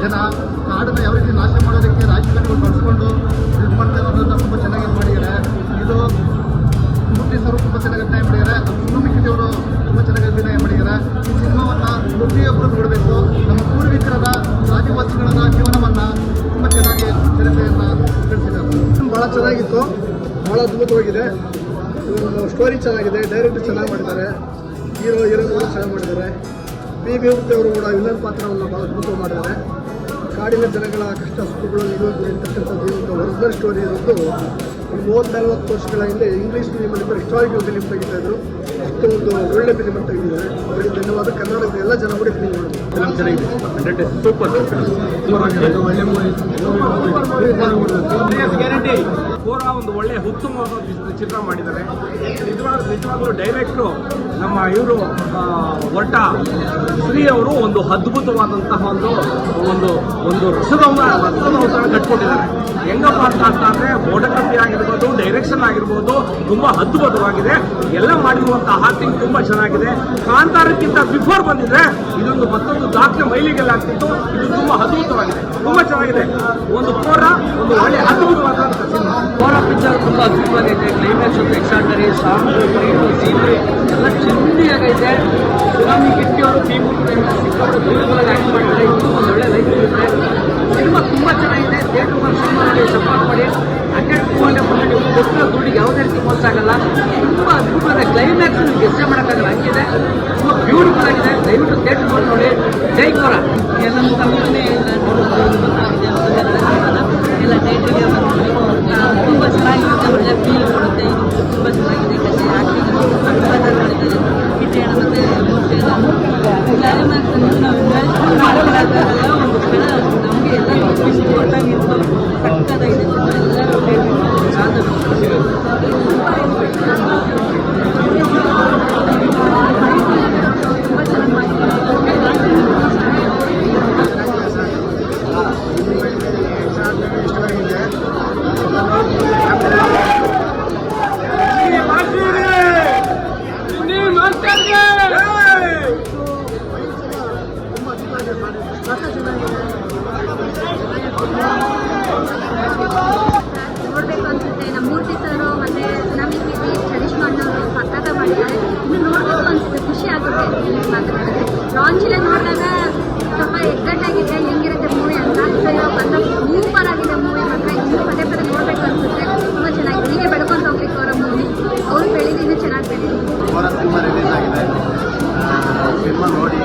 ಜನ ಕಾಡನ್ನು ಯಾವ ರೀತಿ ನಾಶ ಮಾಡೋದಕ್ಕೆ ರಾಜಕಾರಣಿಗಳು ಬಳಸ್ಕೊಂಡು ಇದು ಮಾಡ್ತಾರೆ ಅನ್ನೋದನ್ನ ತುಂಬ ಚೆನ್ನಾಗಿ ಮಾಡಿದ್ದಾರೆ. ಇದು ಮೂರ್ತಿ ಸರ್ ತುಂಬ ಚೆನ್ನಾಗಿ ಅಭಿನಯ ಮಾಡಿದ್ದಾರೆ. ಸುನಮಿಕಿತಿಯವರು ತುಂಬ ಚೆನ್ನಾಗಿ ಅಭಿನಯ ಮಾಡಿದ್ದಾರೆ. ಈ ಸಿನಿಮಾವನ್ನು ಪ್ರತಿಯೊಬ್ಬರು ನೋಡಬೇಕು. ನಮ್ಮ ಪೂರ್ವಿಕರದ ಆದಿವಾಸಿಗಳ ಜೀವನವನ್ನು ತುಂಬ ಚೆನ್ನಾಗಿ ಚರಿತ್ರೆಯನ್ನು ತಿಳಿಸಿದ್ದಾರೆ. ಭಾಳ ಚೆನ್ನಾಗಿತ್ತು, ಭಾಳ ಅದ್ಭುತವಾಗಿದೆ. ಸ್ಟೋರಿ ಚೆನ್ನಾಗಿದೆ, ಡೈರೆಕ್ಟರ್ ಚೆನ್ನಾಗಿ ಮಾಡಿದ್ದಾರೆ, ಹೀರೋಗಳು ಚೆನ್ನಾಗಿ ಮಾಡಿದ್ದಾರೆ. ಬಿ ಮೂರ್ತಿ ಅವರು ಕೂಡ ವಿಲನ್ ಪಾತ್ರವನ್ನು ಭಾಳ ಅದ್ಭುತವಾಗಿ ಮಾಡಿದ್ದಾರೆ. ಕಾಡಿನ ಜನಗಳ ಕಷ್ಟ ಸುಖಗಳು ನಿಲ್ಲುವುದು ಇರ್ತಕ್ಕಂಥದ್ದು ಒಂದು ಒರಿಜಿನಲ್ ಸ್ಟೋರಿ ಇರೋದು 30-40 ವರ್ಷಗಳ ಹಿಂದೆ ಇಂಗ್ಲೀಷ್ ಫಿಲಿಮಲ್ಲಿ ಹಿಸ್ಟಾರಿಕಲ್ ಫಿಲಿಮ್ ತೆಗಿತಾಯಿದ್ರು. ಅಷ್ಟು ಒಂದು ಒಳ್ಳೆ ಫಿಲಿಮ್ ತೆಗೆದಿದ್ದಾರೆ. ಅವರಿಗೆ ಧನ್ಯವಾದ. ಕನ್ನಡದ ಎಲ್ಲ ಜನ ಕೂಡ ಫಿಲಿಮ್ ನೋಡೋದು. ಫಿಲಮ್ ಚೆನ್ನಾಗಿದೆ, ಸೂಪರ್ ಗ್ಯಾರಂಟಿ ಪೂರ ಒಂದು ಒಳ್ಳೆ ಉತ್ತಮವಾದ ಚಿತ್ರ ಮಾಡಿದ್ದಾರೆ. ನಿಜವಾಗ್ಲೂ ಡೈರೆಕ್ಟ್ರು ನಮ್ಮ ಇವರು ಒಟ್ಟ ಶ್ರೀ ಅವರು ಒಂದು ಅದ್ಭುತವಾದಂತಹ ಒಂದು ರಸದ ಅವತಾರ ಕಟ್ಕೊಟ್ಟಿದ್ದಾರೆ. ಹೆಂಗಪ್ಪ ಅಂತ ಅಂದರೆ ಫೋಟೋಗ್ರಫಿ ಆಗಿರ್ಬೋದು, ಡೈರೆಕ್ಷನ್ ಆಗಿರ್ಬೋದು ತುಂಬ ಅದ್ಭುತವಾಗಿದೆ. ಎಲ್ಲ ಮಾಡಿರುವಂತಹ ಆಕ್ಟಿಂಗ್ ತುಂಬ ಚೆನ್ನಾಗಿದೆ. ಕಾಂತಾರಕ್ಕಿಂತ ಬಿಫೋರ್ ಬಂದಿದ್ರೆ ಇದೊಂದು ಮತ್ತೊಂದು ದಾಖಲೆ ಮೈಲಿಗೆಲ್ಲ ಆಗ್ತಿತ್ತು. ಇದು ತುಂಬ ಅದ್ಭುತವಾಗಿದೆ, ತುಂಬ ಚೆನ್ನಾಗಿದೆ. ಒಂದು ಒಳ್ಳೆ ಅದ್ಭುತವಾದಂಥ ಸಿನಿಮಾ. ಕೋರ ಪಿಕ್ಚರ್ ತುಂಬ ಅದ್ಭುತವಾಗೈತೆ. ಕ್ಲೈಮ್ಯಾಕ್ಸ್ ಒಂದು ಎಕ್ಸ್ಟ್ರಾಡನರಿ, ಸಾಂಗ್ ಸೀನ್ರಿ ಎಲ್ಲ ಚೆಂದಿಯಾಗೈತೆ. ಸುನಮಿಕಿತಿ ಅವರು ಟೀಮ್ ಸಿಕ್ಕಾಪಟ್ಟೆ ಆ್ಯಕ್ಟ್ ಮಾಡಿದ್ದಾರೆ. ಇದು ಒಂದು ಒಳ್ಳೆ ಲೈಫ್ ಇರುತ್ತೆ. ಸಿನಿಮಾ ತುಂಬ ಚೆನ್ನಾಗಿದೆ. ಥಿಯೇಟರ್ ಸಿನಿಮಾ ನೋಡಿ ಸಪೋರ್ಟ್ ಮಾಡಿ. 100 ಬಂದು ನೀವು ಕೊಟ್ಟ ದುಡ್ಡಿಗೆ ಯಾವುದೇ ರೀತಿ ಮೋಸ ಆಗಲ್ಲ. ತುಂಬ ಅದ್ಭುತವಾದ ಕ್ಲೈಮ್ಯಾಕ್ಸ್ ನಿಮ್ಗೆ ಎಷ್ಟೇ ಮಾಡೋಕ್ಕಾಗಲ್ಲ, ಹಂಗಿದೆ. ತುಂಬ ಬ್ಯೂಟಿಫುಲ್ ಆಗಿದೆ. ದಯವಿಟ್ಟು ಥಿಯೇಟರ್ ನೋಡಿ. ಜೈ ಕೋರ. ಎಲ್ಲ ತಮ್ಮನೇ ಎಲ್ಲ ಥಿಯೇಟ್ರಿಗೆ ತುಂಬ ಚೆನ್ನಾಗಿರುತ್ತೆ. ಒಳ್ಳೆ ಫೀಲ್ ಕೊಡುತ್ತೆ. ಇದು ತುಂಬ ಚೆನ್ನಾಗಿದೆ. ಕಥೆ ಆ್ಯಕ್ಟಿಂಗ್ ತುಂಬ ಮಾಡಿದ್ದಾರೆ. ಕಿಟ್ಟೆ ಮತ್ತು ಕ್ಲೈಮ್ಯಾಕ್ಸ್ ನಾವು ಮಾಡಿದಾಗಲ್ಲ ಒಂದು ಕ್ಷಣ ನಮಗೆ ಎಲ್ಲ ಕೊಟ್ಟಾಗಿತ್ತು. ಸಕ್ಕತ್ತಾಗಿದೆ. ಎಲ್ಲರೂ ನೋಡಬೇಕು ಅನ್ಸುತ್ತೆ. ನಮ್ಮ ಮೂರ್ತಿ ಸರು ಮತ್ತು ಸುನಮಿಕಿತಿ ಚರಿಷ್ಮಾ ಅನ್ನೋರು ಸಕ್ಕತ್ತ ಮಾಡಿದ್ದಾರೆ. ಇನ್ನು ನೋಡಬೇಕು ಅನ್ಸುತ್ತೆ, ಖುಷಿ ಆಗುತ್ತೆ. ಮಾತಾಡೋದು ಲಾಂಚಲ್ಲೇ ನೋಡಿದಾಗ ಸ್ವಲ್ಪ ಎಗ್ಗಟ್ಟಾಗಿದೆ, ಹೆಂಗಿರುತ್ತೆ ಮೂವಿ ಅಂತ. ಸೊ ಇವಾಗ ಬಂದ ಸೂಪರ್ ಆಗಿದೆ ಮೂವಿ. ಮಾತ್ರ ಇನ್ನೂ ಪದೇ ನೋಡಬೇಕು ಅನ್ಸುತ್ತೆ. ತುಂಬ ಚೆನ್ನಾಗಿದೆ. ಹೀಗೆ ಬೆಳ್ಕೊಂಡು ಹೋಗ್ಬೇಕು ಅವರ ಮೂವಿ. ಅವರು ಬೆಳೀಲಿ, ಇನ್ನೂ ಚೆನ್ನಾಗಿ ಬೆಳೀಲಿ. ಅವರ ಸಿನಿಮಾ ರಿಲೀಸ್ ಆಗಿದೆ. ಸಿನಿಮಾ ನೋಡಿ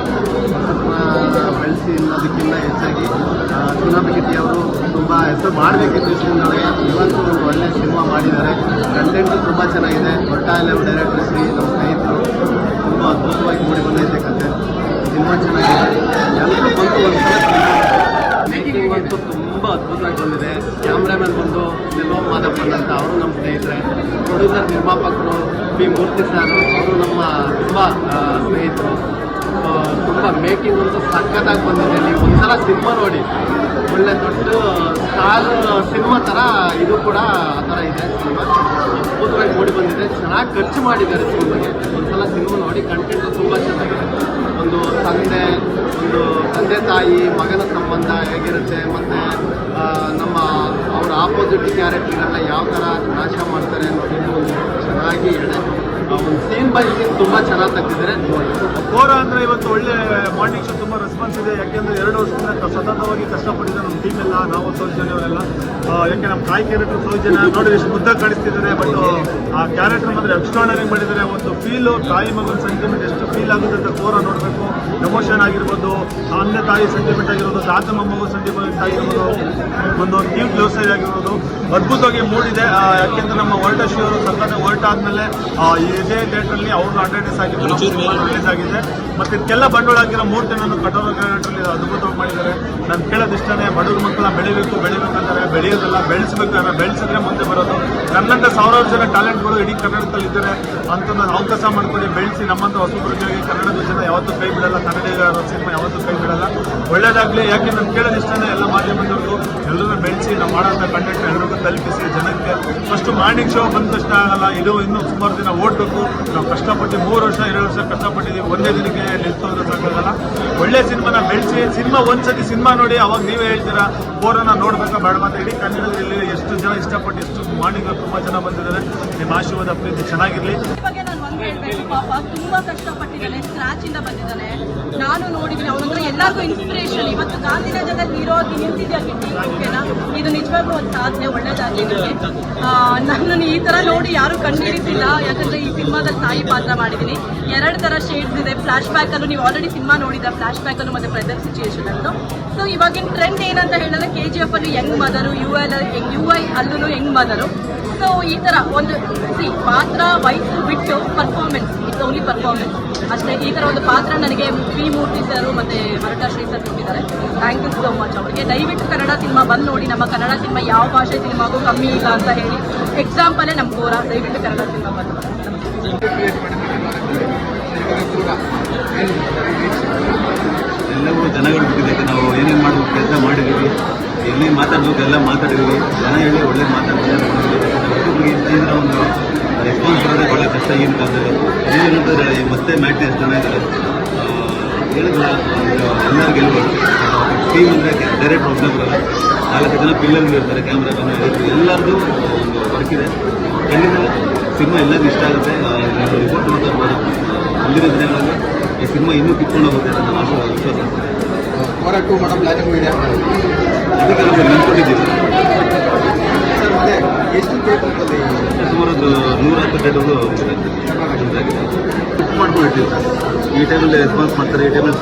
ಬೆಳೆಸಿ ಅನ್ನೋದಕ್ಕಿಂತ ಹೆಚ್ಚಾಗಿ ಸುನಮಿಕಿತಿ ಅವರು ತುಂಬ ಹೆಸರು ಮಾಡಬೇಕಿತ್ತು ಈ ಸಿನಿಮಾಗೆ. ಇವತ್ತು ಒಂದು ಒಳ್ಳೆಯ ಸಿನಿಮಾ ಮಾಡಿದ್ದಾರೆ. ಕಂಟೆಂಟು ತುಂಬ ಚೆನ್ನಾಗಿದೆ. ಒಟ್ಟಾರೆ ಡೈರೆಕ್ಟರ್ ಶ್ರೀ ನಮ್ಮ ಸ್ನೇಹಿತರು ತುಂಬ ಅದ್ಭುತವಾಗಿ ಮೂಡಿ ಬಂದೈತೆ ಕತೆ. ಸಿನಿಮಾ ಚೆನ್ನಾಗಿದೆ. ಎಲ್ಲರೂ ಬಂದು ಒಂದ್ಸಲ ಮೇಕಿಂಗ್ ಅಂತೂ ತುಂಬ ಅದ್ಭುತವಾಗಿ ಬಂದಿದೆ. ಕ್ಯಾಮ್ರಾಮನ್ ಬಂದು ನೆಲೋ ಮಾದಪ್ಪನ್ ಅಂತ, ಅವರು ನಮ್ಮ ಸ್ನೇಹಿತರೆ. ಪ್ರೊಡ್ಯೂಸರ್ ನಿರ್ಮಾಪಕರು ಬಿ ಮೂರ್ತಿ ಸರ್, ಅವರು ನಮ್ಮ ತುಂಬ ಸ್ನೇಹಿತರು. ತುಂಬ ಮೇಕಿಂಗ್ ಅಂತೂ ಸಖತ್ತಾಗಿ ಬಂದಿದೆ. ನೀವು ಒಂದ್ಸಲ ಸಿನಿಮಾ ನೋಡಿ. ಒಳ್ಳೆ ದೊಡ್ಡ ಸ್ಟಾರ್ ಸಿನಿಮಾ ಥರ ಇದು ಕೂಡ ಆ ಥರ ಇದೆ ಸಿನಿಮಾ. ಅದ್ಭುತವಾಗಿ ಮೂಡಿ ಬಂದಿದೆ. ಚೆನ್ನಾಗಿ ಖರ್ಚು ಮಾಡಿದ್ದಾರೆ ಸಿನಿಮಾಗೆ. ಒಂದ್ಸಲ ಸಿನಿಮಾ ನೋಡಿ. ಕಂಟೆಂಟು ತುಂಬ ಚೆನ್ನಾಗಿದೆ. ಒಂದು ತಂದೆ ತಾಯಿ ಮಗನ ಸಂಬಂಧ ಹೇಗಿರುತ್ತೆ, ಮತ್ತು ನಮ್ಮ ಅವರ ಆಪೋಸಿಟ್ ಕ್ಯಾರೆಕ್ಟರ್ಗಳನ್ನ ಯಾವ ಥರ ನಾಶ ಮಾಡ್ತಾರೆ ಅನ್ನೋದು ಚೆನ್ನಾಗಿ ಒಂದು ಸೀನ್ ಬೈ ಸೀನ್ ತುಂಬ ಚೆನ್ನಾಗಿ ತೆಗೆದಿದ್ದಾರೆ. ಕೋರ ಅಂದರೆ ಇವತ್ತು ಒಳ್ಳೆ ಮಾರ್ನಿಂಗ್ ಶೋ ತುಂಬ ರೆಸ್ಪಾನ್ಸ್ ಇದೆ. ಯಾಕೆಂದರೆ 2 ವರ್ಷದಿಂದ ಸತತವಾಗಿ ಕಷ್ಟಪಟ್ಟಿದ್ದಾರೆ ನಮ್ಮ ಟೀಮ್ ಎಲ್ಲ, ನಾವು ಸೌಜನ್ಯ ಅವರೆಲ್ಲ. ಯಾಕೆ ನಮ್ಮ ತಾಯಿ ಕ್ಯಾರೆಕ್ಟರ್ ಸೌಜನ್ಯ ನೋಡಿ ಎಷ್ಟು ಮುದ್ದಾಗಿ ಕಾಣಿಸ್ತಿದ್ದಾರೆ. ಬಟ್ ಆ ಕ್ಯಾರೆಕ್ಟರ್ ಮಾತ್ರ ಎಕ್ಸ್ಟ್ರಾರ್ಡನರಿ ಮಾಡಿದ್ದಾರೆ. ಒಂದು ಫೀಲು ತಾಯಿ ಮಗನ ಸೆಂಟಿಮೆಂಟ್ ಎಷ್ಟು ಫೀಲ್ ಆಗುತ್ತೆ ಅಂತ ಕೋರ ನೋಡಬೇಕು. ಎಮೋಷನ್ ಆಗಿರ್ಬೋದು, ತಂದೆ ತಾಯಿ ಸೆಂಟಿಮೆಂಟ್ ಆಗಿರ್ಬೋದು, ತಾತ ಮೊಮ್ಮಗು ಸೆಂಟಿಮೆಂಟ್ ಆಗಿರ್ಬೋದು, ಒಂದು ನ್ಯೂ ಗ್ಲೋಸರಿ ಆಗಿರ್ಬೋದು ಅದ್ಭುತವಾಗಿ ಮೂಡಿದೆ. ಯಾಕೆಂದರೆ ನಮ್ಮ ವರ್ಲ್ಡ್ ಶ್ರೀ ಅವರು ಸತತ ವರ್ಲ್ಡ್ ಆದಮೇಲೆ ಇದೇ ಥಿಯೇಟ್ರಲ್ಲಿ ಅವ್ರದ್ದು 100 ಡೇಸ್ ಆಗಿದ್ದು ರಿಲೀಸ್ ಆಗಿದೆ. ಮತ್ತು ಇದಕ್ಕೆಲ್ಲ ಬಂಡವಾಳ ಆಗಿರೋ ಮೂರ್ತಿ ನಾನು ಕಠೋರ ಕ್ಯಾರೆಕ್ಟ್ರಲ್ಲಿ ಅದ್ಭುತವಾಗಿ ಮಾಡಿದ್ದಾರೆ. ನಾನು ಕೇಳೋದಿಷ್ಟೇ, ಬಡವ್ರ ಮಕ್ಕಳ ಬೆಳಿಬೇಕಂತಾರೆ, ಬೆಳೆಯೋದಲ್ಲ ಬೆಳೆಸಬೇಕು. ಬೆಳೆಸಿದ್ರೆ ಮುಂದೆ ಬರೋದು. ನನ್ನಂಥ ಸಾವಿರಾರು ಜನ ಟ್ಯಾಲೆಂಟ್ಗಳು ಇಡೀ ಕರ್ನಾಟಕದಲ್ಲಿ ಇದ್ದಾರೆ ಅಂತ ನಾನು ಅವಕಾಶ ಮಾಡ್ಕೊಂಡು ಬೆಳೆಸಿ ನಮ್ಮಂಥ ಹೊಸಬರಿಗೆ ಕನ್ನಡದ ಜನ ಯಾವತ್ತೂ ಕೈ ಬಿಡಲ್ಲ. ಕನ್ನಡಿಗರ ಸಿನಿಮಾ ಯಾವತ್ತೂ ಕೈ ಬಿಡಲ್ಲ. ಒಳ್ಳೇದಾಗಲಿ. ಯಾಕೆ ನಾನು ಕೇಳೋದು ಇಷ್ಟನೇ, ಎಲ್ಲ ಮಾಧ್ಯಮದವ್ರಿಗೂ ಎಲ್ಲರೂ ಬೆಳೆಸಿ ನಾವು ಮಾಡೋಂಥ ಕಂಟೆಂಟ್ ಎಲ್ರಿಗೂ ತಲುಪಿಸಿ ಜನಕ್ಕೆ. ಫಸ್ಟು ಮಾರ್ನಿಂಗ್ ಶೋ ಬಂದ ತಕ್ಷಣ ಆಗಲ್ಲ, ಇದು ಇನ್ನೂ ಸುಮಾರು ದಿನ ಓಡಬೇಕು. ನಾವು ಕಷ್ಟಪಟ್ಟು 3 ವರ್ಷ 2 ವರ್ಷ ಕಷ್ಟಪಟ್ಟಿದ್ದೀವಿ, ಒಂದೇ ದಿನಕ್ಕೆ ನಿಲ್ಸೋದು ಸಾಕಾಗಲ್ಲ. ಒಳ್ಳೆ ಸಿನಿಮಾನ ಬೆಳೆಸಿ. ಸಿನಿಮಾ ಒಂದ್ಸತಿ ಸಿನಿಮಾ ನೋಡಿ ಅವಾಗ ನೀವೇ ಹೇಳ್ತೀರಾ ಬೋರನ್ನ ನೋಡ್ಬೇಕಾ ಬೇಡ ಅಂತ. ಇಡೀ ಕನ್ನಡದಲ್ಲಿ ಎಷ್ಟು ಜನ ಇಷ್ಟಪಟ್ಟು ಎಷ್ಟು ಮಾರ್ನಿಂಗ್ ತುಂಬ ಜನ ಬಂದಿದ್ದಾರೆ. ನಿಮ್ಮ ಆಶೀರ್ವಾದ ಪ್ರೀತಿ ಚೆನ್ನಾಗಿರಲಿ. ಬಗ್ಗೆ ನಾನು ಒಂದು ಹೇಳ್ಬೇಕು, ಪಾಪ ತುಂಬಾ ಕಷ್ಟಪಟ್ಟಿದ್ದಾನೆ, ಸ್ಕ್ರಾಚ್ ಇಂದ ಬಂದಿದ್ದಾನೆ. ನಾನು ನೋಡಿದ್ದೀನಿ ಅವನಂದ್ರೆ ಎಲ್ಲರಿಗೂ ಇನ್ಸ್ಪಿರೇಷನ್. ಇವತ್ತು ಗಾಂಧಿನಗರದಲ್ಲಿ ಹೀರೋಗಿ ನಿಂತಿದ್ಯಾ ಗಿಟ್ಟಿ, ಓಕೆನಾ? ಇದು ನಿಜವಾಗ್ಲೂ ಒಂದು ಸಾಧನೆ, ಒಳ್ಳೇದಾಗಲಿ ನನಗೆ. ನನ್ನನ್ನು ಈ ತರ ನೋಡಿ ಯಾರು ಕಂಡಿಡಿಸಿಲ್ಲ, ಯಾಕಂದ್ರೆ ಈ ಸಿನಿಮಾದಲ್ಲಿ ತಾಯಿ ಪಾತ್ರ ಮಾಡಿದ್ದೀನಿ. 2 ತರ ಶೇಡ್ಸ್ ಇದೆ. ಫ್ಲಾಶ್ ಬ್ಯಾಕ್ ಅಲ್ಲೂ ನೀವು ಆಲ್ರೆಡಿ ಸಿನಿಮಾ ನೋಡಿದ, ಫ್ಲಾಶ್ ಬ್ಯಾಕ್ ಅಲ್ಲೂ ಮತ್ತೆ ಪ್ರೆಸೆಂಟ್ ಸಿಚುಯೇಷನ್ ಅಲ್ಲೂ. ಸೊ ಇವಾಗಿನ ಟ್ರೆಂಡ್ ಏನಂತ ಹೇಳಿದ್ರೆ KGF ಅಲ್ಲಿ ಯಂಗ್ ಮದರು, UI ಅಲ್ಲೂ ಯಂಗ್ ಮದರು. ಸೊ ಈ ತರ ಒಂದು ಪಾತ್ರ ವಯಸ್ಸು ಬಿಟ್ಟು ಪರ್ಫಾರ್ಮೆನ್ಸ್, ಇಟ್ಸ್ ಓನ್ಲಿ ಪರ್ಫಾರ್ಮೆನ್ಸ್ ಅಷ್ಟೇ. ಈ ತರ ಒಂದು ಪಾತ್ರ ನನಗೆ ವಿ ಮೂರ್ತಿ ಸರ್ ಮತ್ತೆ ವರಟಾ ಶ್ರೀ ಸರ್ ಕೊಟ್ಟಿದ್ದಾರೆ. ಥ್ಯಾಂಕ್ ಯು ಸೋ ಮಚ್ ಅವರಿಗೆ. ದಯವಿಟ್ಟು ಕನ್ನಡ ಸಿನಿಮಾ ಬಂದು ನೋಡಿ. ನಮ್ಮ ಕನ್ನಡ ಸಿನಿಮಾ ಯಾವ ಭಾಷೆ ಸಿನಿಮಾಗೂ ಕಮ್ಮಿ ಇಲ್ಲ ಅಂತ ಹೇಳಿ ಎಕ್ಸಾಂಪಲೇ ನಮ್ಮ ಗೋರ. ದಯವಿಟ್ಟು ಕನ್ನಡ ಸಿನಿಮಾ ಬಂದು. ಎಲ್ಲವೂ ಜನಗಳು ಬಿಟ್ಟಿದ್ದಕ್ಕೆ ನಾವು ಏನೇನು ಮಾಡಬೇಕು ಕೆಲಸ ಮಾಡಿದ್ದೀವಿ, ಎಲ್ಲಿ ಮಾತಾಡಬೇಕು ಎಲ್ಲ ಮಾತಾಡಿದ್ದೀವಿ. ಜನ ಹೇಳಿ ಒಳ್ಳೆ ಮಾತಾಡ್ತಾರೆ. ಇದರ ಒಂದು ರೆಸ್ಪಾನ್ಸ್ ಬರೋದೇ ಒಳ್ಳೆ ಕಷ್ಟ ಈಗಿನ ಕಾಲದಲ್ಲಿ. ಏನಂತಂದರೆ ಮತ್ತೆ ಮ್ಯಾಟ್ನಿ ಎಷ್ಟು ಜನ ಇದ್ದಾರೆ ಹೇಳಿದ್ರೆ ಎಲ್ಲರೂ ಗೆಲ್ಬೋದು. ಟೀಮ್ ಅಂದರೆ ಡೈರೆಕ್ಟ್ ಒಬ್ಬನೇ ಬರಲ್ಲ, 4 ಜನ ಪಿಲ್ಲರ್ಗಳು ಇರ್ತಾರೆ, ಕ್ಯಾಮ್ರಾಮನ್ ಇರ್ತಾರೆ, ಎಲ್ಲರದ್ದು ಒಂದು ವರ್ಕ್ ಇದೆ. ಖಂಡಿತ ಸಿನಿಮಾ ಎಲ್ಲರಿಗೂ ಇಷ್ಟ ಆಗುತ್ತೆ. ರಿಪೋರ್ಟ್ ನೋಡ್ತಾರೆ. ಮುಂದಿನ ದಿನಗಳಲ್ಲಿ ಈ ಸಿನಿಮಾ ಇನ್ನೂ ಕಿತ್ಕೊಂಡು ಹೋಗುತ್ತೆ ಅಂತ ನಾನು ವಿಶ್ವಾಸ. ಹೋರಾಟ ಮಾಡೋ ಪ್ಲಾನಿಂಗ್ ಇದೆ ಅದಕ್ಕೆ ನಾವು ನಿಂತ್ಕೊಂಡಿದ್ದೀವಿ. ಎಷ್ಟು ಥಿಯೇಟರ್ಗಳಲ್ಲಿ ಸುಮಾರು ಒಂದು 110 ಥಿಯೇಟರ್ಗಳು ಬುಕ್ ಮಾಡ್ಕೊಂಡಿರ್ತೀವಿ ಸರ್. ಈ ಟೈಮಲ್ಲಿ ರೆಸ್ಪಾನ್ಸ್ ಮಾಡ್ತಾರೆ, ಈ ಟೈಮಲ್ಲಿ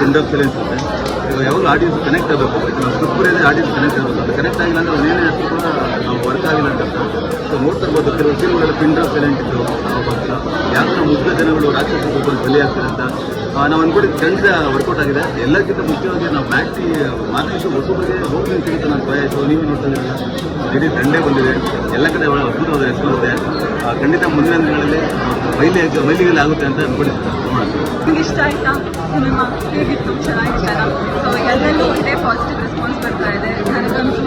ಪಿನ್ ಡ್ರಾಪ್ ಸೈಲೆನ್ಸ್ ಇರುತ್ತೆ. ಇವಾಗ ಯಾವಾಗ ಆಡಿಯನ್ಸ್ ಕನೆಕ್ಟ್ ಆಗಬೇಕು, ನಾವು ಸುತ್ತೂರಿಯಲ್ಲಿ ಆಡಿಯನ್ಸ್ ಕನೆಕ್ಟ್ ಆಗಬೇಕು. ಅದು ಕನೆಕ್ಟ್ ಆಗಿಲ್ಲ ಅಂದರೆ ಅವ್ರು ಏನೇ ಅಷ್ಟು ಕೂಡ ನಾವು ವರ್ಕ್ ಆಗಿಲ್ಲ ಅಂತ. ಸೊ ನೋಡ್ತಾ ಇರ್ಬೋದು, ಕೆಲವು ಸೀನ್ಗಳೆಲ್ಲ ಪಿನ್ ಡ್ರಾಪ್ ಸೈಲೆಂಟ್ ಇತ್ತು. ಯಾಕೆ ನಾವು ಮುಗ್ಧ ಜನಗಳು ರಾಕ್ಷಸ ಬಲಿ ಆಗ್ತಾರೆ ಅಂತ ನಾವು ಅಂದ್ಕೊಂಡಿದ್ದು ಖಂಡಿತ ವರ್ಕೌಟ್ ಆಗಿದೆ. ಎಲ್ಲಕ್ಕಿಂತ ಮುಖ್ಯವಾಗಿ ನಾವು ಮಾರ್ನಿಂಗ್ ಶೋ ಹೊಸೊಬ್ಬರಿಗೆ ಹೋಗ್ಲಿಂಗ್ ಸಿಗುತ್ತೆ ನನ್ನ ಭಯ ಆಯಿತು. ನೀವೇ ನೋಡ್ತಾ ಇದ್ದೀರಲ್ಲ, ಇಡೀ ದಂಡೇ ಬಂದಿದೆ. ಎಲ್ಲ ಕಡೆ ಒಳ್ಳೆ ಅದ್ಭುತವಾದ ರೆಸ್ಪಾನ್ಸ್ ಇದೆ. ಖಂಡಿತ ಮುಂದಿನ ದಿನಗಳಲ್ಲಿ ಮೈಲಿಗೆಲ್ಲ ಆಗುತ್ತೆ ಅಂತ ಅಂದ್ಕೊಂಡಿದ್ದೀನಿ. ನಿಮ್ಗೆ ಇಷ್ಟ ಆಯ್ತಾ ಸಿನಿಮಾ? ಹೇಗಿತ್ತು? ಚೆನ್ನಾಗಿತ್ತಲ್ಲ? ಸೊ ಎಲ್ಲರಲ್ಲೂ ಒಂದೇ ಪಾಸಿಟಿವ್ ರೆಸ್ಪಾನ್ಸ್ ಬರ್ತಾ ಇದೆ. ನನಗಂತೂ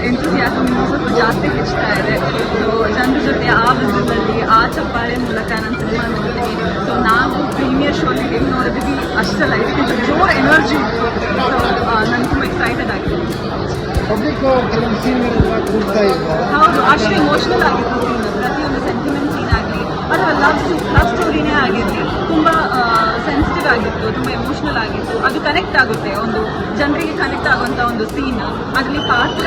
ಎಂಥೂಸಿಯಾಸಮ್ ಸ್ವಲ್ಪ ಜಾಸ್ತಿ ಹೆಚ್ಚುತ್ತಾ ಇದೆ. ಸೊ ಜನರ ಜೊತೆ ಆ ವಿಸಿಟಲ್ಲಿ ಆ ಚಪ್ಪಾಳೆ ಮೂಲಕ ನಾನು ಸಿನಿಮಾ ನೋಡ್ತೀನಿ. ಸೊ ನಾವು ಪ್ರೀಮಿಯರ್ ಶೋಲಿ ಹೆಂಗೆ ನೋಡಿದ್ವಿ ಅಷ್ಟಲ್ಲ, ಇದಕ್ಕಿಂತ ಜೋರ್ ಎನರ್ಜಿ ಇತ್ತು. ಸೊ ನಾನು ತುಂಬ ಎಕ್ಸೈಟೆಡ್ ಆಗಿದೆ. ಪಬ್ಲಿಕ್ ಕೆಲವೊಂದು ಸೀನ್ಗಳೆಲ್ಲ ಕೂಗ್ತಾ ಇದ್ವು. ಹೌದು, ಅಷ್ಟು ಇಮೋಷ್ನಲ್ ಆಗಿತ್ತು ಸೀನ್. ಪ್ರತಿಯೊಂದು ಸೆಂಟಿಮೆಂಟ್ ಸೀನ್ ಆಗಲಿ ಅಥವಾ ಲವ್ ಸ್ಟೋರಿನೇ ಆಗಿರಲಿ, ತುಂಬ ಸೆನ್ಸಿಟಿವ್ ಆಗಿತ್ತು, ತುಂಬ ಎಮೋಷ್ನಲ್ ಆಗಿತ್ತು. ಅದು ಕನೆಕ್ಟ್ ಆಗುತ್ತೆ, ಒಂದು ಜನರಿಗೆ ಕನೆಕ್ಟ್ ಆಗುವಂಥ ಒಂದು ಸೀನ್. ಅದರಲ್ಲಿ ಪಾತ್ರ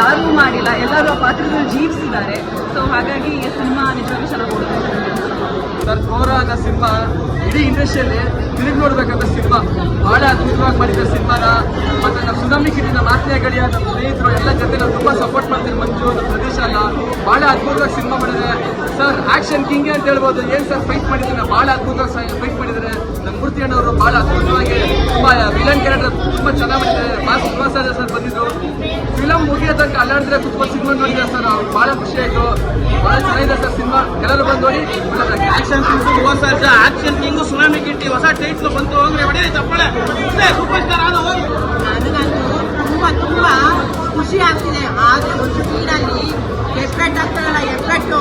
ಯಾರೂ ಮಾಡಿಲ್ಲ, ಎಲ್ಲರೂ ಆ ಪಾತ್ರದಲ್ಲಿ ಜೀವಿಸಿದ್ದಾರೆ. ಸೊ ಹಾಗಾಗಿ ಈ ಸಿನಿಮಾ ನಿಜವಾಗ್ಲೂ ಚೆನ್ನಾಗಿ ಓಡುತ್ತೆ. ಸರ್ ಕೋರಾದ ಸಿನಿಮಾ ಇಡೀ ಇಂಡಸ್ಟ್ರಿಯಲ್ಲಿ ತಿರುಗಿ ನೋಡ್ಬೇಕಂತ ಸಿನಿಮಾ. ಬಹಳ ಅದ್ಭುತವಾಗಿ ಮಾಡಿದ ಸಿನಿಮಾನ. ಮತ್ತು ನಮ್ಮ ಸುನಾಮಿ ಕಿಟ್ಟಿನ ಮಾತನೇ ಗಡಿಯ ನಮ್ಮ ಸ್ನೇಹಿತರು ಎಲ್ಲ ಜೊತೆ ನಾವು ತುಂಬ ಸಪೋರ್ಟ್ ಮಾಡ್ತೀವಿ. ಮಂಜು ನಮ್ಮ ಪ್ರದೇಶ ಅಲ್ಲ, ಭಾಳ ಅದ್ಭುತವಾಗಿ ಸಿನಿಮಾ ಮಾಡಿದ್ದಾರೆ ಸರ್. ಆಕ್ಷನ್ ಕಿಂಗ್ ಅಂತ ಹೇಳ್ಬೋದು. ಏನು ಸರ್ ಫೈಟ್ ಮಾಡಿದ್ದಾರೆ, ಭಾಳ ಅದ್ಭುತವಾಗಿ ಫೈಟ್ ಮಾಡಿದ್ದಾರೆ. ನಮ್ಮ ಮೂರ್ತಿ ಅಣ್ಣವರು ಭಾಳ ಅದ್ಭುತವಾಗಿ ತುಂಬ ವಿಲನ್ ಕ್ಯಾರೆಕ್ಟರ್ ತುಂಬ ಚೆನ್ನಾಗಿ ಮಾಡಿದ್ದಾರೆ. ಸುಭಾಷ್ ಸರ್ ಬಂದಿದ್ರು. ಫಿಲಮ್ ಮುಗಿಯೋ ತನಕ ಅಲ್ಲಾಡಿದ್ರೆ ಕುತ್ಕೊಂಡು ಸಿನಿಮಾ ನೋಡಿದ್ದಾರೆ ಸರ್. ಅವ್ರು ಭಾಳ ಖುಷಿ ಆಯಿತು. ಭಾಳ ಚೆನ್ನಾಗಿದೆ ಸರ್ ಸಿನಿಮಾ. ಎಲ್ಲರೂ ಬಂದು ನೋಡಿ. Action king action king Tsunami Kitty ಹೊಸ ಟೈಟ್ಲು ಬಂತು ಅಂದ್ರೆ ಹೊಡೆಯ ಚಪ್ಪಳೆ ಸೂಪರ್ ಸ್ಟಾರ್ ಆದ ಹೋಗಿ. ನನಗಂತೂ ತುಂಬ ಖುಷಿ ಆಗ್ತಿದೆ. ಆದರೆ ಒಂದು ಸೀನಲ್ಲಿ ಎಫೆಕ್ಟ್ ಆಗ್ತಾರಲ್ಲ, ಎಫೆಕ್ಟು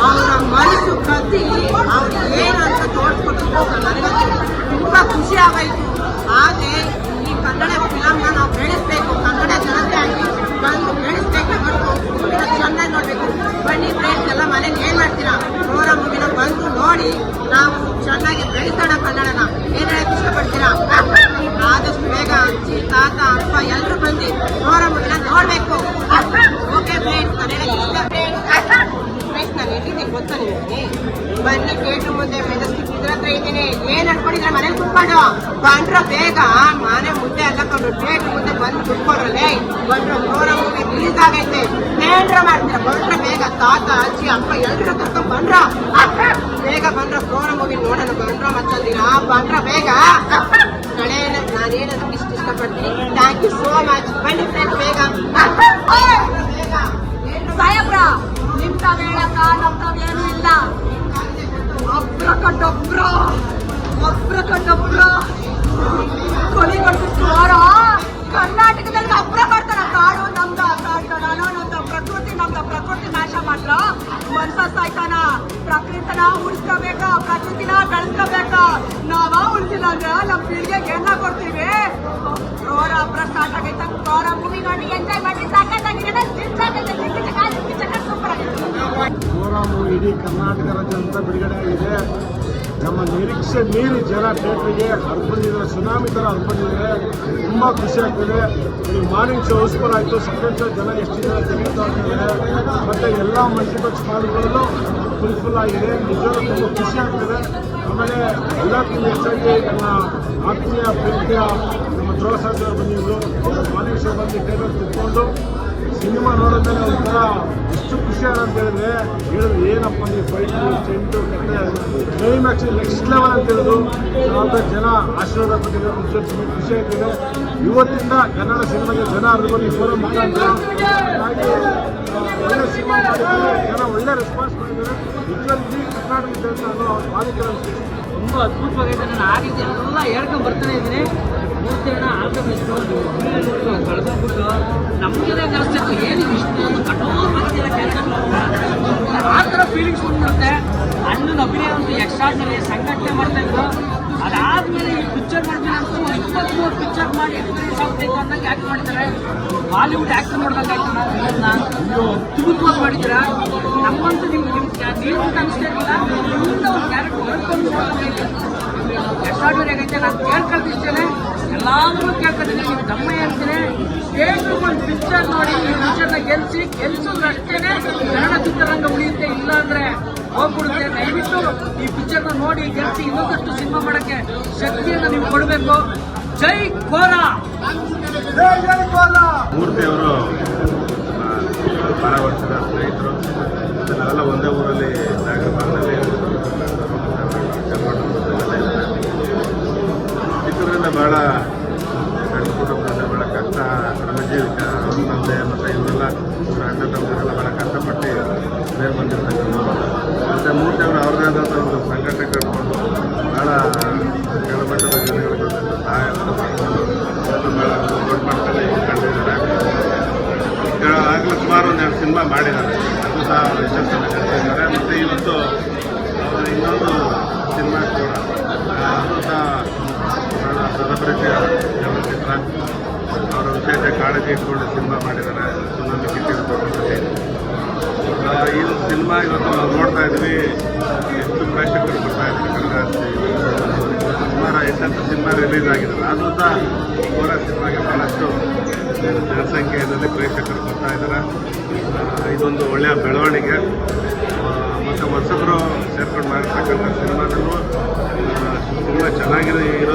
ಅವರ ಮನಸ್ಸು ಕತ್ತಿ ಅವ್ರು ಏನು ಅಂತ ತೋರಿಸ್ಕೊಟ್ಟು ನನಗಂತೂ ತುಂಬ ಖುಷಿ ಆಗಾಯಿತು. ಆದರೆ ಈ ಕನ್ನಡ ಫಿಲಮ್ನ ನಾವು ಬೆಳೆಸಬೇಕು, ಕನ್ನಡ ಜನತೆ ಆಗಿ ಬಂದು ಬೆಳೆಸಬೇಕು ಹೊರತು ಚೆನ್ನಾಗಿ ನೋಡಬೇಕು. ಬನ್ನಿ ಫ್ರೆಂಡ್ಸ್ ಎಲ್ಲ ಮನೇಲಿ ಏನು ಮಾಡ್ತೀರಾ, ನೋರ ಮುಗಿನ ಬಂದು ನೋಡಿ ನಾವು ಚೆನ್ನಾಗಿ ಬೆಳೆಸೋಣ ಕನ್ನಡನ. ಏನು ಹೇಳಕ್ಕೆ ಇಷ್ಟಪಡ್ತೀರಾ? ಆದಷ್ಟು ಬೇಗ ಅಜ್ಜಿ ತಾತ ಅಪ್ಪ ಎಲ್ಲರೂ ಬಂದು ನೋರ ಮುಗಿನ ನೋಡಬೇಕು. ಓಕೆ ಫ್ರೆಂಡ್ಸ್, ನಾನು ಹೇಳಕ್ಕೆ ಇಷ್ಟ ಫ್ರೆಂಡ್ಸ್, ನಾನು ಎಲ್ಲಿದ್ದೀನಿ ಗೊತ್ತಾ ನಿಮಗೆ? ಬನ್ನಿ ಥಿಯೇಟ್ರ್ ಮುಂದೆ ಮೆಜೆಸ್ಟಿಕ್ ಇದ್ರ ಹತ್ರ ಇದ್ದೀನಿ. ಏನು ಅನ್ಕೊಂಡಿದ್ರೆ ಮನೇಲಿ ಕುತ್ಕೊಂಡು ಬಂದ್ರ ಬೇಗ ಮನೆ ಮುಂದೆ ಅಲ್ಲಕೊಂಡು ಥಿಯೇಟ್ರ್ ಮುಂದೆ ಬಂದು ಕುತ್ಕೊಂಡ್ರಲ್ಲೇ ಬಂದ್ರು. ನೋರ ಮೂವಿ ರಿಲೀಸ್ ಆಗೈತೆ, ಥಿಯೇಟ್ರ್ ಮಾಡ್ತೀರ. ಬಂದ್ರ ಬೇಗ ತಾತ ಅಜ್ಜಿ ಅಪ್ಪ ಎಲ್ಲರೂ ಕರ್ಕೊಂಡ್ ಬಂದ್ರ ಬೇಗ ಬಂದ್ರ ನೋರ ಮೂವಿ ನೋಡೋಣ. ಬಂದ್ರ ಮತ್ತೊಂದಿನ ಬಂದ್ರ ಬೇಗ ನಾನೇನದಕ್ಕೆ ಇಷ್ಟಪಡ್ತೀನಿ. Thank you so much. ಬನ್ನಿ ಫ್ರೆಂಡ್ಸ್ ಬೇಗ. ಸಾಯಬ್ರ ನಿಮ್ ತಾವ್ ಹೇಳಕ್ಕ ನಮ್ ತಾವ್ ಏನೂ ಇಲ್ಲ. ಅಬ್ರ ಕಟ್ಟೊಬ್ರ ಅಬ್ರಕನ್ನಬ್ರ ಕೊಲಿಗೊಳಿಸಿದ್ರು ಕರ್ನಾಟಕದಲ್ಲಿ ಅಬ್ರ ಮಾಡ್ತಾರ. ಕಾಡು ನಮ್ದ, ನಾನು ನಮ್ದ, ಪ್ರಕೃತಿ ನಮ್ದ. ಪ್ರಕೃತಿ ನಾಶ ಮಾತ್ರ ಮನ್ಸ ಸಾಯ್ತಾನ. ಪ್ರಕೃತಿನ ಉಳಿಸ್ಕೋಬೇಕ, ಪ್ರಕೃತಿನ ಬೆಳೆಸ್ಕೋಬೇಕ. ನಾವ ಉಳಿಸಿಲ್ಲ ಅಂದ್ರೆ ನಮ್ ಪೀಳಿಗೆಗೆ ಏನ ಕೊಡ್ತೀವಿ? ರೋರ ಅಬ್ರ ಸ್ಟಾರ್ಟ್ ಆಗೈತ. ರೋರ ಮೂವಿ ನೋಡಿ ಎಂಜಾಯ್ ಮಾಡಿ. ಸಾಕಾಗಿದೆ, ಸೂಪರ್ ಆಗಿದೆ. ಪ್ರೋಗ್ರಾಮು ಇಡೀ ಕರ್ನಾಟಕ ರಾಜ್ಯಾದ್ಯಂತ ಬಿಡುಗಡೆ ಆಗಿದೆ. ನಮ್ಮ ನಿರೀಕ್ಷೆ ಮೀರಿ ಜನ ಥಿಯೇಟ್ರಿಗೆ ಹರ್ಬಂದಿದ್ದಾರೆ, ಸುನಾಮಿ ಥರ ಹರ್ಬಂದಿದ್ದಾರೆ. ತುಂಬ ಖುಷಿ ಆಗ್ತದೆ. ಈ ಮಾರ್ನಿಂಗ್ ಶೋ ಹೌಸ್ಫುಲ್ ಆಯಿತು, ಸೆಕೆಂಡ್ ಶೋ ಜನ ಎಷ್ಟು ಜನ ತೆಗೆದುತಾ ಇದ್ದಾರೆ. ಮತ್ತು ಎಲ್ಲ ಮಲ್ಟಿಪಲ್ಸ್ ಹಾಲ್ಗಳಲ್ಲೂ ಫುಲ್ಫುಲ್ ಆಗಿದೆ. ನಿಜವಾಗ್ಲೂ ತುಂಬ ಖುಷಿ ಆಗ್ತದೆ. ಆಮೇಲೆ ಎಲ್ಲಕ್ಕಿಂತ ಹೆಚ್ಚಾಗಿ ನನ್ನ ಆತ್ಮೀಯ ಪ್ರೀತಿಯ ನಮ್ಮ ಧ್ರುವಸಾಗರ್ ಬಂದಿದ್ರು. ಮಾರ್ನಿಂಗ್ ಶೋ ಬಂದು ಥಿಯೇಟರ್ ತಿಳ್ಕೊಂಡು ಸಿನಿಮಾ ನೋಡಿದ್ಮೇಲೆ ಒಂಥರ ಎಷ್ಟು ಖುಷಿ ಅಂತ ಹೇಳಿದ್ರೆ ಏನಪ್ಪ ಅಂದರೆ ಫೈಟು ಚೆಂಡು ಕತೆ ಕ್ಲೈಮ್ಯಾಕ್ಸ್ ನೆಕ್ಸ್ಟ್ ಲೆವೆಲ್ ಅಂತ ಹೇಳಿದ್ರು. ಜನ ಆಶೀರ್ವಾದ ಕೊಟ್ಟಿದ್ದಾರೆ. ತುಂಬ ಖುಷಿ ಆಗ್ತಿದೆ. ಇವತ್ತಿಂದ ಕನ್ನಡ ಸಿನಿಮಾಗೆ ಜನ ಹರಿದು ಫೋರಂ ಮುಖಾಂತರ ಹಾಗೆ ಒಳ್ಳೆ ಸಿನಿಮಾ ಮಾಡಿದ್ದಾರೆ. ಜನ ಒಳ್ಳೆ ರೆಸ್ಪಾನ್ಸ್ ಮಾಡಿದ್ದಾರೆ. ನಿಜವಾಗಿ ಇಡೀ ಕರ್ನಾಟಕದ ನಾನು ಮಾಲೀಕರ ತುಂಬ ಅದ್ಭುತವಾಗಿದೆ. ನಾನು ಆ ರೀತಿ ಎಲ್ಲ ಹೇಳ್ಕೊಂಡು ಬರ್ತಾನೆ ಇದ್ದೀನಿ. ಮೂರ್ತಿಯನ್ನ ಆಲ್ಕಮಿಸ್ಟ್ ಕಳ್ಕೊಂಡ್ಬಿಟ್ಟು ನಮಗೆ ಅನಿಸ್ತಿತ್ತು ಏನು ಇಷ್ಟೊಂದು ಕಠೋರವಾಗಿರೋ ಕ್ಯಾರೆಕ್ಟರ್ ಆ ಥರ ಫೀಲಿಂಗ್ಸ್ ಬಂದ್ಬಿಡುತ್ತೆ. ಅಣ್ಣನ ಅಭಿನಯ ಒಂದು ಎಕ್ಸ್ಟ್ರಾರ್ಡಿನರಿ ಸಂಘಟನೆ ಮಾಡ್ತಾ ಇದ್ರು. ಅದಾದ್ಮೇಲೆ ಈ ಪಿಕ್ಚರ್ ಮಾಡ್ತೀನಿ ಅಂತ 23 ಪಿಕ್ಚರ್ ಮಾಡಿ ಎಕ್ಸ್ಪೀರಿಯನ್ಸ್ ಆಗ್ತೈತೆ ಅನ್ನಂಗೆ ಆ್ಯಕ್ಟ್ ಮಾಡಿದ್ದಾರೆ. ಬಾಲಿವುಡ್ ಆ್ಯಕ್ಟ್ ನೋಡ್ದಂಗೆ ಆಯ್ತು. ನಾವು ಇದನ್ನ ಅದ್ಭುತವಾಗಿ ಮಾಡಿದ್ದೀರಾ. ನಮ್ಮಂತೂ ನೀವು ಅಂತ ಅನಿಸ್ತಾ ಇರಲಿಲ್ಲ. ನಿಮ್ಮಿಂದ ಒಂದು ಕ್ಯಾರೆಕ್ಟರ್ ಹೇಳ್ಕೊಂಡು ಎಕ್ಸ್ಟ್ರಾರ್ಡಿನರಿ ಆಗೈತೆ. ನಾನು ಕೇಳ್ಕೊಳ್ತಿದ್ದೇನೆ, ಎಲ್ಲಾದ್ರೂ ಕೇಳ್ಕೊತೀನಿ. ನೀವು ದಮ್ಮಯ್ಯ ಅಂತೀನಿ, ಥಿಯೇಟ್ರಿಗೆ ಒಂದು ಪಿಕ್ಚರ್ ನೋಡಿ ಈ ಪಿಕ್ಚರ್ನ ಗೆಲ್ಸಿದ್ರೆ ಅಷ್ಟೇನೆ ಕನ್ನಡ ಚಿತ್ರರಂಗ ಉಳಿಯುತ್ತೆ. ಇಲ್ಲ ಅಂದ್ರೆ ಹೋಗ್ಬಿಡುತ್ತೆ. ದಯವಿಟ್ಟು ಈ ಪಿಕ್ಚರ್ನ ನೋಡಿ ಗೆಲ್ಸಿ ಇನ್ನೊಂದಷ್ಟು ಸಿನಿಮಾ ಮಾಡೋಕ್ಕೆ ಶಕ್ತಿಯನ್ನು ನೀವು ಕೊಡಬೇಕು. ಜೈ ಕೋಲಾ. ಮೂರ್ತಿಯವರು ಬಹಳ ವರ್ಷದ ಸ್ನೇಹಿತರು. ನಾವೆಲ್ಲ ಒಂದೇ ಊರಲ್ಲಿ ನಾಗರಬಾಗ್ನಲ್ಲಿ ಚಿತ್ರದಿಂದ ಬಹಳ ಸಣ್ಣ ಕುಟುಂಬದಿಂದ ಬಹಳ ಕಷ್ಟ ನಮ್ಮ ಜೀವಿಕ ತಂದೆ ಮತ್ತು ಇವರೆಲ್ಲ ಅಣ್ಣ ತಮ್ಮರೆಲ್ಲ ಬಹಳ ಕಷ್ಟಪಟ್ಟು ಬೇರೆ ಬಂದಿರ್ತಕ್ಕಂಥವ್ರು. ಮತ್ತು ಮೂರ್ತಿಯವರು ಅವ್ರದ್ದೇ ಆದಂಥ ಒಂದು ಸಂಘಟನೆ ಕಟ್ಕೊಂಡು ಭಾಳ ಕೆಳಮಟ್ಟದ ಜನಗಳಿಗೆ ಸಹಾಯ ಮಾಡಿಕೊಂಡು ಭಾಳ ದೊಡ್ಡ ಮಟ್ಟದಲ್ಲಿ ಕಂಡಿದ್ದಾರೆ. ಆಗಲೂ ಸುಮಾರು ಒಂದೆರಡು ಸಿನಿಮಾ ಮಾಡಿದ್ದಾರೆ. ಅದು ಸಹ ಯಶಸ್ಸನ್ನು ಗಳಿಸಿದ್ದಾರೆ. ಮತ್ತು ಇವತ್ತು ಇನ್ನೊಂದು ಸಿನಿಮಾ ಕೂಡ ಅದು ಸಹ ಬಹಳ ಸದಭರಿತೆಯ ಚಲನಚಿತ್ರ. ಅವರ ವಿಶೇಷ ಕಾಳಜಿ ಇಟ್ಕೊಂಡು ಸಿನಿಮಾ ಮಾಡಿದ್ದಾರೆ. ಸುನಾಮಿ ಕಿಟ್ಟಿರ್ತಾರೆ. ಈ ಒಂದು ಸಿನಿಮಾ ಇವತ್ತು ನಾವು ನೋಡ್ತಾ ಇದ್ವಿ. ಎಷ್ಟು ಪ್ರೇಕ್ಷಕರು ಬರ್ತಾ ಇದ್ದಾರೆ ಕನ್ನಡ ಸುಮಾರು 8 ಸಿನಿಮಾ ರಿಲೀಸ್ ಆಗಿದ್ದಾರೆ. ಆದರೂ ಸಹ ಅವರ ಸಿನಿಮಾಗೆ ಭಾಳಷ್ಟು ಜನಸಂಖ್ಯೆಯಲ್ಲಿ ಪ್ರೇಕ್ಷಕರು ಬರ್ತಾ ಇದ್ದಾರೆ. ಇದೊಂದು ಒಳ್ಳೆಯ ಬೆಳವಣಿಗೆ. ಮತ್ತು ಹೊಸಬರು ಸೇರ್ಕೊಂಡು ಮಾಡಿರ್ತಕ್ಕಂಥ ಸಿನಿಮಾದಲ್ಲೂ ತುಂಬ ಚೆನ್ನಾಗಿರೋ